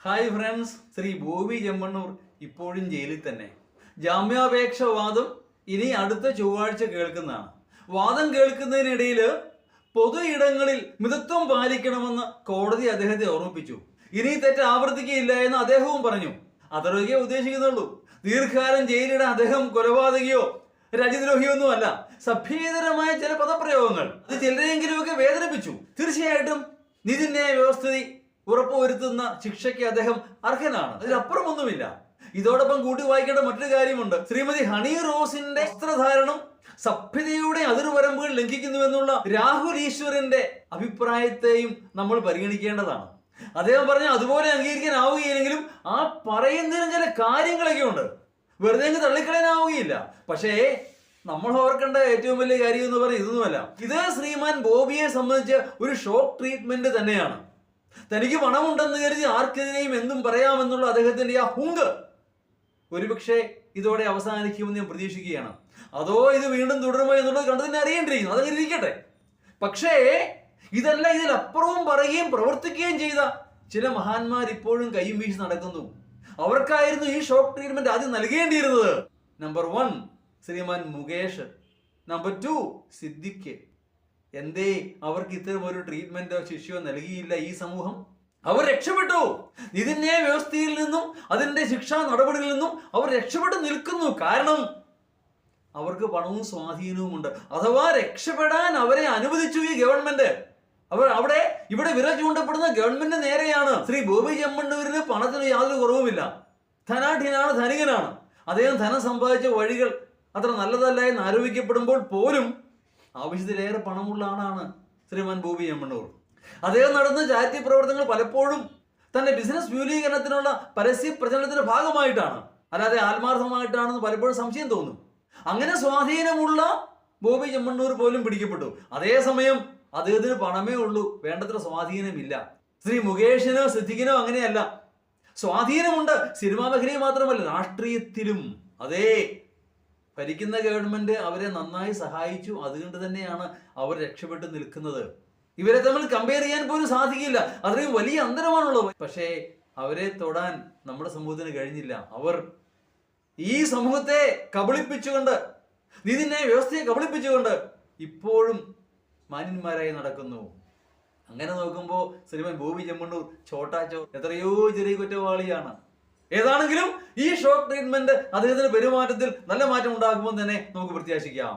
Hi friends, Shri Bobby Chemmanur ഇപ്പോഴും ജയിലിൽ തന്നെ. ജാമ്യാപേക്ഷ വാദം ഇനി അടുത്ത ചൊവ്വാഴ്ച കേൾക്കുന്നതാണ്. വാദം കേൾക്കുന്നതിനിടയിൽ പൊതു ഇടങ്ങളിൽ മിതത്വം പാലിക്കണമെന്ന് കോടതി അദ്ദേഹത്തെ ഓർമ്മിപ്പിച്ചു. ഇനി തെറ്റ് ആവർത്തിക്കുകയില്ല എന്ന് അദ്ദേഹവും പറഞ്ഞു. അത്രയൊക്കെ ഉദ്ദേശിക്കുന്നുള്ളൂ. ദീർഘകാലം ജയിലിടാൻ അദ്ദേഹം കൊലപാതകയോ രാജ്യദ്രോഹിയൊന്നും അല്ല. സഭ്യേതരമായ ചില പദപ്രയോഗങ്ങൾ അത് ചിലരെങ്കിലുമൊക്കെ വേദനിപ്പിച്ചു. തീർച്ചയായിട്ടും നീതിന്യായ വ്യവസ്ഥിതി ഉറപ്പുവരുത്തുന്ന ശിക്ഷയ്ക്ക് അദ്ദേഹം അർഹനാണ്. അതിലപ്പുറമൊന്നുമില്ല. ഇതോടൊപ്പം കൂട്ടി വായിക്കേണ്ട മറ്റൊരു കാര്യമുണ്ട്. ശ്രീമതി ഹണി റോസിന്റെ വസ്ത്രധാരണം സഭ്യതയുടെ അതിർവരമ്പുകൾ ലംഘിക്കുന്നുവെന്നുള്ള രാഹുൽ ഈശ്വറിന്റെ അഭിപ്രായത്തെയും നമ്മൾ പരിഗണിക്കേണ്ടതാണ്. അദ്ദേഹം പറഞ്ഞ അതുപോലെ അംഗീകരിക്കാനാവുകയില്ലെങ്കിലും ആ പറയുന്നതിനും ചില കാര്യങ്ങളൊക്കെ ഉണ്ട്. വെറുതെ അങ്ങ് തള്ളിക്കളയാനാവുകയില്ല. പക്ഷേ നമ്മൾ ഓർക്കേണ്ട ഏറ്റവും വലിയ കാര്യം എന്ന് പറഞ്ഞാൽ ഇതൊന്നുമല്ല. ഇത് ശ്രീമാൻ ബോബിയെ സംബന്ധിച്ച് ഒരു ഷോക്ക് ട്രീറ്റ്മെന്റ് തന്നെയാണ്. തനിക്ക് പണമുണ്ടെന്ന് കരുതി ആർക്കെതിരെയും എന്തും പറയാമെന്നുള്ള അദ്ദേഹത്തിന്റെ ആ ഹുങ്ക് ഒരുപക്ഷെ ഇതോടെ അവസാനിക്കുമെന്ന് ഞാൻ പ്രതീക്ഷിക്കുകയാണ്. അതോ ഇത് വീണ്ടും തുടരുമോ എന്നുള്ളത് കണ്ടു തന്നെ അറിയേണ്ടിയിരിക്കുന്നു. അതങ്ങനെ ഇരിക്കട്ടെ. പക്ഷേ ഇതല്ല, ഇതിലപ്പുറവും പറയുകയും പ്രവർത്തിക്കുകയും ചെയ്ത ചില മഹാന്മാർ ഇപ്പോഴും കൈയും വീശി നടക്കുന്നു. അവർക്കായിരുന്നു ഈ ഷോക്ക് ട്രീറ്റ്മെന്റ് ആദ്യം നൽകേണ്ടിയിരുന്നത്. നമ്പർ 1 ശ്രീമാൻ മുകേഷ്, നമ്പർ 2 സിദ്ദിഖ്. എന്തേ അവർക്ക് ഇത്തരം ഒരു ട്രീറ്റ്മെന്റോ ശിക്ഷയോ നൽകിയില്ല ഈ സമൂഹം? അവർ രക്ഷപ്പെട്ടു. നീതിന്യായ വ്യവസ്ഥയിൽ നിന്നും അതിന്റെ ശിക്ഷാ നടപടികളിൽ നിന്നും അവർ രക്ഷപ്പെട്ടു നിൽക്കുന്നു. കാരണം അവർക്ക് പണവും സ്വാധീനവും ഉണ്ട്. അഥവാ രക്ഷപ്പെടാൻ അവരെ അനുവദിച്ചു ഈ ഗവൺമെന്റ്. ഇവിടെ വിരൽ ചൂണ്ടപ്പെടുന്ന ഗവൺമെന്റ് നേരെയാണ്. ശ്രീ ബോബി ചെമ്മണ്ണൂരിന് പണത്തിന് യാതൊരു കുറവുമില്ല. ധനാഢ്യനാണ്, ധനികനാണ്. അദ്ദേഹം ധനം സമ്പാദിച്ച വഴികൾ അത്ര നല്ലതല്ല എന്ന് ആരോപിക്കപ്പെടുമ്പോൾ പോലും ആവശ്യത്തിലേറെ പണമുള്ള ആളാണ് ശ്രീമാൻ ബോബി ചെമ്മണ്ണൂർ. അദ്ദേഹം നടത്തുന്ന ചാരിറ്റി പ്രവർത്തനങ്ങൾ പലപ്പോഴും തന്റെ ബിസിനസ് വിപുലീകരണത്തിനുള്ള പരസ്യ പ്രചരണത്തിന്റെ ഭാഗമായിട്ടാണ്, അല്ലാതെ ആത്മാർത്ഥമായിട്ടാണെന്ന് പലപ്പോഴും സംശയം തോന്നും. അങ്ങനെ സ്വാധീനമുള്ള ബോബി ചെമ്മണ്ണൂർ പോലും പിടിക്കപ്പെട്ടു. അതേസമയം അദ്ദേഹത്തിന് പണമേ ഉള്ളൂ, വേണ്ടത്ര സ്വാധീനമില്ല. ശ്രീ മുകേഷിനോ സിദ്ദിഖിനോ അങ്ങനെയല്ല. സ്വാധീനമുണ്ട്. സിനിമാ മേഖലയിൽ മാത്രമല്ല, രാഷ്ട്രീയത്തിലും. അതേ, ഭരിക്കുന്ന ഗവൺമെന്റ് അവരെ നന്നായി സഹായിച്ചു. അതുകൊണ്ട് തന്നെയാണ് അവർ രക്ഷപ്പെട്ടു നിൽക്കുന്നത്. ഇവരെ തമ്മിൽ കമ്പയർ ചെയ്യാൻ പോലും സാധിക്കില്ല. അത്രയും വലിയ അന്തരമാണുള്ളത്. പക്ഷേ അവരെ തൊടാൻ നമ്മുടെ സമൂഹത്തിന് കഴിഞ്ഞില്ല. അവർ ഈ സമൂഹത്തെ കബളിപ്പിച്ചുകൊണ്ട്, നീതിന്യായ വ്യവസ്ഥയെ കബളിപ്പിച്ചുകൊണ്ട് ഇപ്പോഴും മാന്യന്മാരായി നടക്കുന്നു. അങ്ങനെ നോക്കുമ്പോൾ ശ്രീമാൻ ബോബി ചെമ്മണ്ണൂർ ചോട്ടാച്ചോ എത്രയോ ചെറിയ കുറ്റവാളിയാണ്. ഏതാണെങ്കിലും ഈ ഷോക്ക് ട്രീറ്റ്മെന്റ് അദ്ദേഹത്തിന്റെ പെരുമാറ്റത്തിൽ നല്ല മാറ്റം ഉണ്ടാകുമെന്ന് തന്നെ നമുക്ക് പ്രത്യാശിക്കാം.